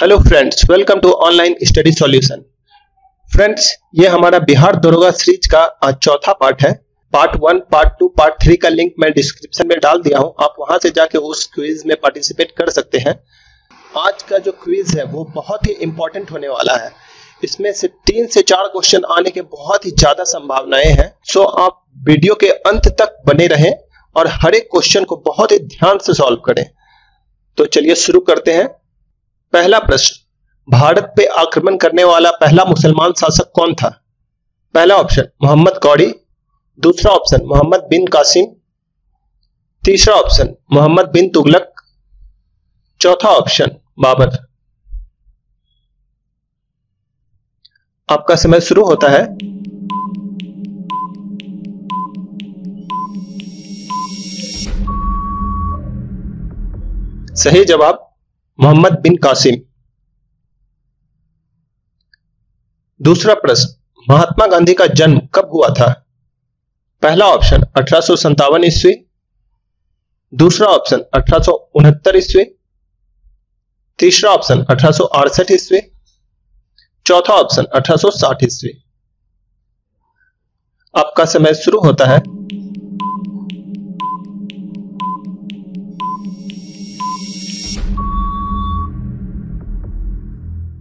Hello friends, welcome to online study solution. Friends, ये हमारा बिहार दरोगा सीरीज का आज चौथा पार्ट है। पार्ट 1, पार्ट 2, पार्ट 3 का लिंक मैं डिस्क्रिप्शन में डाल दिया हूं। आप वहां से जाके उस क्विज में पार्टिसिपेट कर सकते हैं। आज का जो क्विज है वो बहुत ही इंपॉर्टेंट होने वाला है। इसमें से 3 से 4 क्वेश्चन आने के बहुत ही ज्यादा संभावनाएं हैं। सो आप वीडियो के अंत तक बने रहें और हर एक क्वेश्चन को बहुत ही ध्यान से सॉल्व करें। तो चलिए शुरू करते हैं। पहला प्रश्न, भारत पे आक्रमण करने वाला पहला मुसलमान शासक कौन था? पहला ऑप्शन मोहम्मद गौरी, दूसरा ऑप्शन मोहम्मद बिन कासिम, तीसरा ऑप्शन मोहम्मद बिन तुगलक, चौथा ऑप्शन बाबर। आपका समय शुरू होता है। सही जवाब मोहम्मद बिन कासिम। दूसरा प्रश्न, महात्मा गांधी का जन्म कब हुआ था? पहला ऑप्शन 1857 ईस्वी, दूसरा ऑप्शन 1869 ईस्वी, तीसरा ऑप्शन 1868 ईस्वी, चौथा ऑप्शन 1860 ईस्वी। आपका समय शुरू होता है।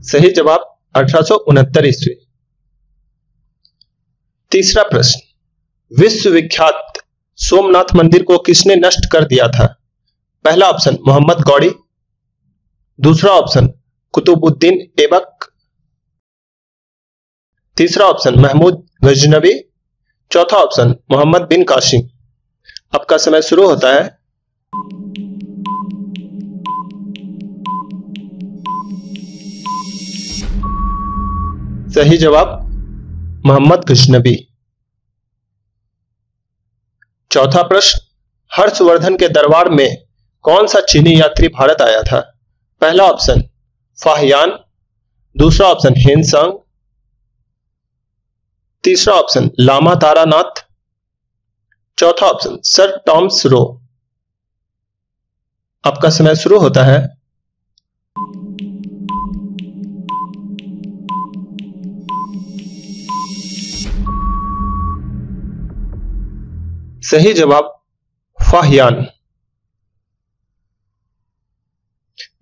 सही जवाब 1869 ईस्वी। तीसरा प्रश्न, विश्वविख्यात सोमनाथ मंदिर को किसने नष्ट कर दिया था? पहला ऑप्शन मोहम्मद गौरी, दूसरा ऑप्शन कुतुबुद्दीन ऐबक, तीसरा ऑप्शन महमूद गजनवी, चौथा ऑप्शन मोहम्मद बिन कासिम। आपका समय शुरू होता है। सही जवाब मोहम्मद गजनवी। चौथा प्रश्न, हर्षवर्धन के दरबार में कौन सा चीनी यात्री भारत आया था? पहला ऑप्शन फाहियान, दूसरा ऑप्शन हेनसांग, तीसरा ऑप्शन लामा तारानाथ, चौथा ऑप्शन सर टॉमस रो। आपका समय शुरू होता है। सही जवाब फाहियान।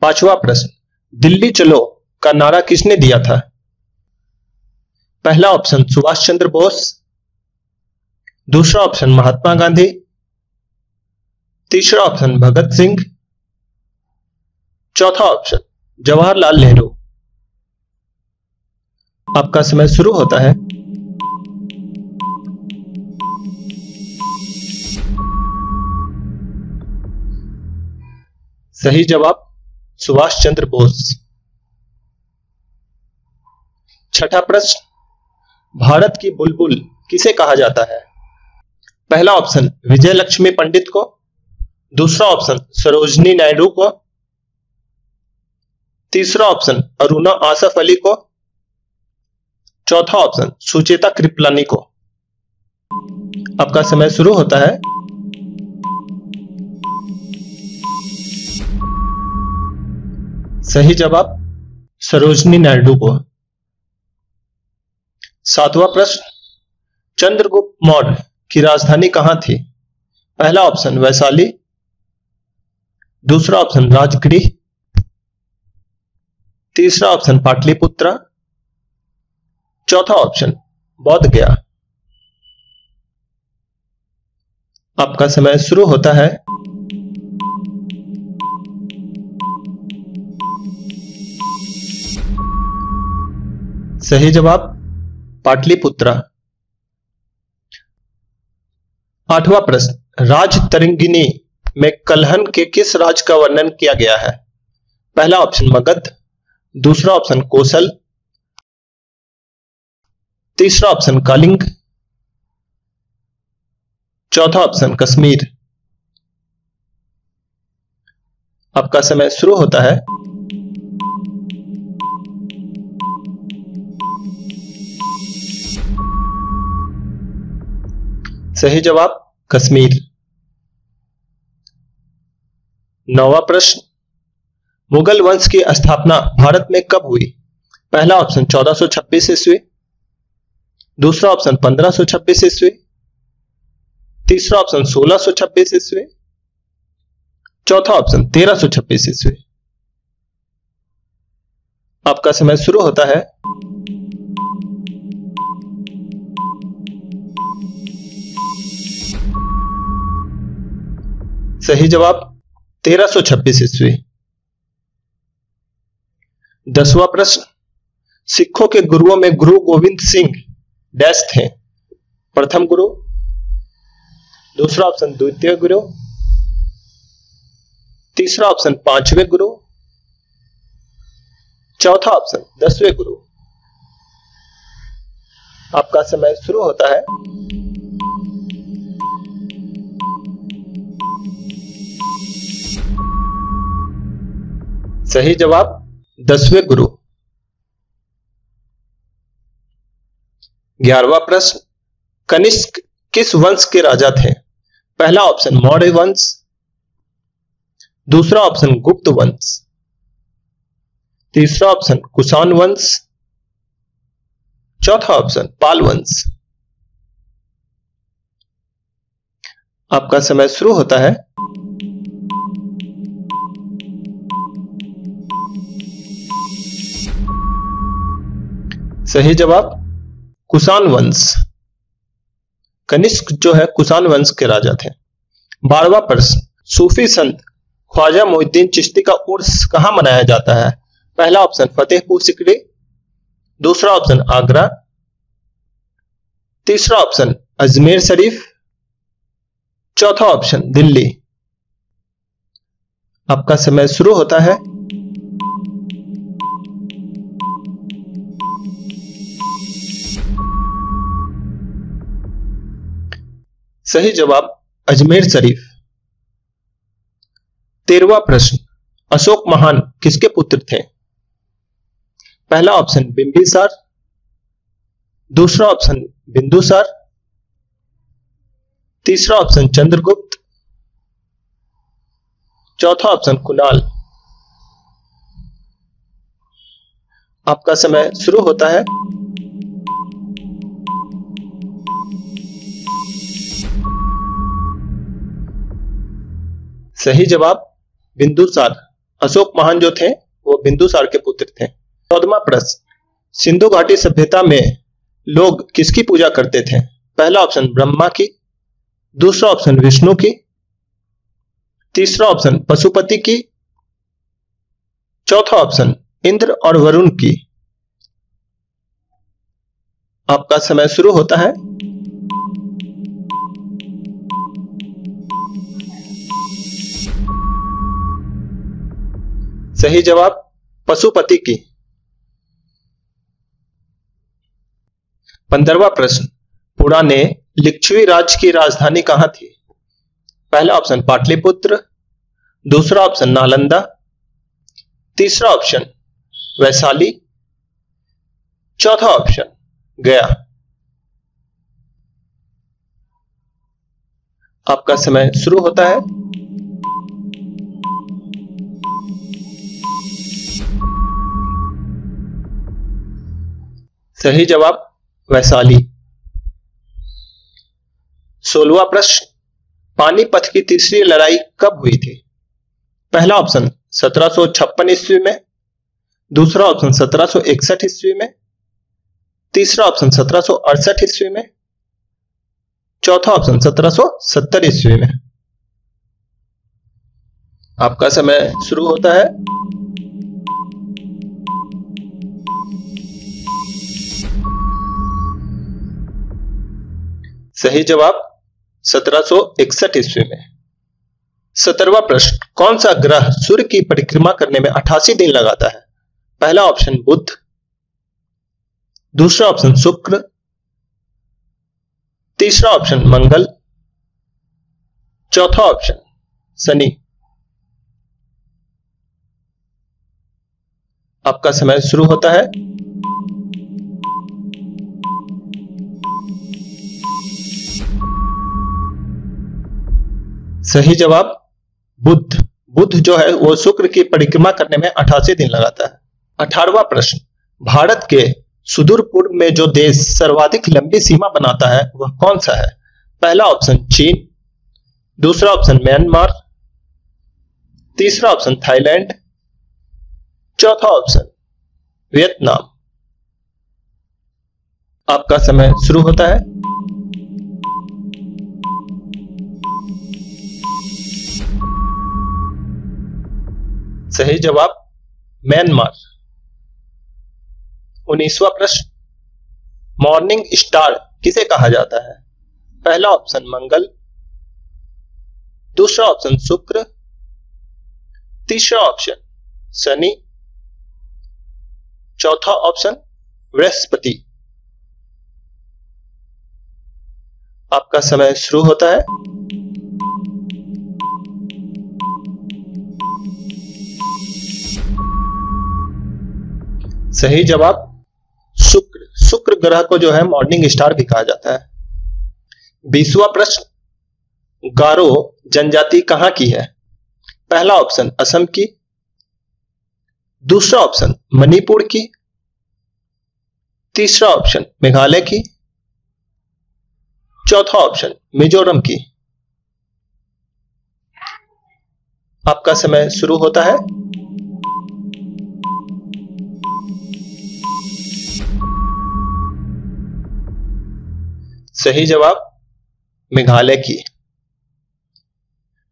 पांचवा प्रश्न, दिल्ली चलो का नारा किसने दिया था? पहला ऑप्शन सुभाष चंद्र बोस, दूसरा ऑप्शन महात्मा गांधी, तीसरा ऑप्शन भगत सिंह, चौथा ऑप्शन जवाहरलाल नेहरू। आपका समय शुरू होता है। सही जवाब सुभाष चंद्र बोस। छठा प्रश्न, भारत की बुलबुल किसे कहा जाता है? पहला ऑप्शन विजय लक्ष्मी पंडित को, दूसरा ऑप्शन सरोजनी नायडू को, तीसरा ऑप्शन अरुणा आसफ अली को, चौथा ऑप्शन सुचेता कृपलानी को। आपका समय शुरू होता है। सही जवाब सरोजनी नायडू को। सातवां प्रश्न, चंद्रगुप्त मौर्य की राजधानी कहां थी? पहला ऑप्शन वैशाली, दूसरा ऑप्शन राजगृह, तीसरा ऑप्शन पाटलिपुत्रा, चौथा ऑप्शन बोध गया। आपका समय शुरू होता है। सही जवाब पाटलिपुत्रा। आठवां प्रश्न, राजतरंगिणी में कल्हन के किस राज का वर्णन किया गया है? पहला ऑप्शन मगध, दूसरा ऑप्शन कोसल, तीसरा ऑप्शन कलिंग, चौथा ऑप्शन कश्मीर। आपका समय शुरू होता है। सही जवाब कश्मीर। नौवां प्रश्न, मुगल वंश की स्थापना भारत में कब हुई? पहला ऑप्शन 1426 ईस्वी, दूसरा ऑप्शन 1526 ईस्वी, तीसरा ऑप्शन 1626 ईस्वी, चौथा ऑप्शन 1326 ईस्वी। आपका समय शुरू होता है। सही जवाब 1326 ईस्वी। 10वां प्रश्न, सिखों के गुरुओं में गुरु गोविंद सिंह डैश थे? प्रथम गुरु, दूसरा ऑप्शन द्वितीय गुरु, तीसरा ऑप्शन पांचवें गुरु, चौथा ऑप्शन 10वें गुरु। आपका समय शुरू होता है। सही जवाब 10वें गुरु। 11वां प्रश्न, कनिष्क किस वंश के राजा थे? पहला ऑप्शन मौर्य वंश, दूसरा ऑप्शन गुप्त वंश, तीसरा ऑप्शन कुषाण वंश, चौथा ऑप्शन पाल वंश। आपका समय शुरू होता है। सही जवाब कुषाण वंश। कनिष्क जो है कुषाण वंश के राजा थे। 12वां प्रश्न, सूफी संत ख्वाजा मोइनुद्दीन चिश्ती का उर्स कहां मनाया जाता है? पहला ऑप्शन फतेहपुर सिकरी, दूसरा ऑप्शन आगरा, तीसरा ऑप्शन अजमेर शरीफ, चौथा ऑप्शन दिल्ली। आपका समय शुरू होता है। सही जवाब अजमेर शरीफ। 13वां प्रश्न, अशोक महान किसके पुत्र थे? पहला ऑप्शन बिंबिसार, दूसरा ऑप्शन बिंदुसार, तीसरा ऑप्शन चंद्रगुप्त, चौथा ऑप्शन कुणाल। आपका समय शुरू होता है। सही जवाब बिंदुसार। अशोक महान जो थे वो बिंदुसार के पुत्र थे। 14वां प्रश्न, सिंधु घाटी सभ्यता में लोग किसकी पूजा करते थे? पहला ऑप्शन ब्रह्मा की, दूसरा ऑप्शन विष्णु की, तीसरा ऑप्शन पशुपति की, चौथा ऑप्शन इंद्र और वरुण की। आपका समय शुरू होता है। सही जवाब पशुपति की। 15वां प्रश्न, पुराने लिच्छवी राज्य की राजधानी कहां थी? पहला ऑप्शन पाटलिपुत्र, दूसरा ऑप्शन नालंदा, तीसरा ऑप्शन वैशाली, चौथा ऑप्शन गया। आपका समय शुरू होता है। सही जवाब वैशाली। 16वां प्रश्न, पानीपत की तीसरी लड़ाई कब हुई थी? पहला ऑप्शन 1756 ईस्वी में, दूसरा ऑप्शन 1761 ईस्वी में, तीसरा ऑप्शन 1768 ईस्वी में, चौथा ऑप्शन 1770 ईस्वी में। आपका समय शुरू होता है। सही जवाब 1761 ईस्वी में। 17वां प्रश्न, कौन सा ग्रह सूर्य की परिक्रमा करने में 88 दिन लगाता है? पहला ऑप्शन बुध, दूसरा ऑप्शन शुक्र, तीसरा ऑप्शन मंगल, चौथा ऑप्शन शनि। आपका समय शुरू होता है। सही जवाब बुध। बुध जो है वो शुक्र की परिक्रमा करने में 88 दिन लगाता है। 18वां प्रश्न, भारत के सुदूर पूर्व में जो देश सर्वाधिक लंबी सीमा बनाता है वह कौन सा है? पहला ऑप्शन चीन, दूसरा ऑप्शन म्यांमार, तीसरा ऑप्शन थाईलैंड, चौथा ऑप्शन वियतनाम। आपका समय शुरू होता है। सही जवाब म्यांमार। 19वां प्रश्न, मॉर्निंग स्टार किसे कहा जाता है? पहला ऑप्शन मंगल, दूसरा ऑप्शन शुक्र, तीसरा ऑप्शन शनि, चौथा ऑप्शन बृहस्पति। आपका समय शुरू होता है। सही जवाब शुक्र। शुक्र ग्रह को जो है मॉर्निंग स्टार भी कहा जाता है। 20वां प्रश्न, गारो जनजाति कहां की है? पहला ऑप्शन असम की, दूसरा ऑप्शन मणिपुर की, तीसरा ऑप्शन मेघालय की, चौथा ऑप्शन मिजोरम की। आपका समय शुरू होता है। सही जवाब मेघालय की।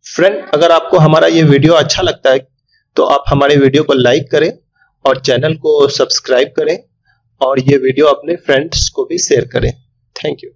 फ्रेंड, अगर आपको हमारा ये वीडियो अच्छा लगता है तो आप हमारे वीडियो को लाइक करें और चैनल को सब्सक्राइब करें और ये वीडियो अपने फ्रेंड्स को भी शेयर करें। Thank you.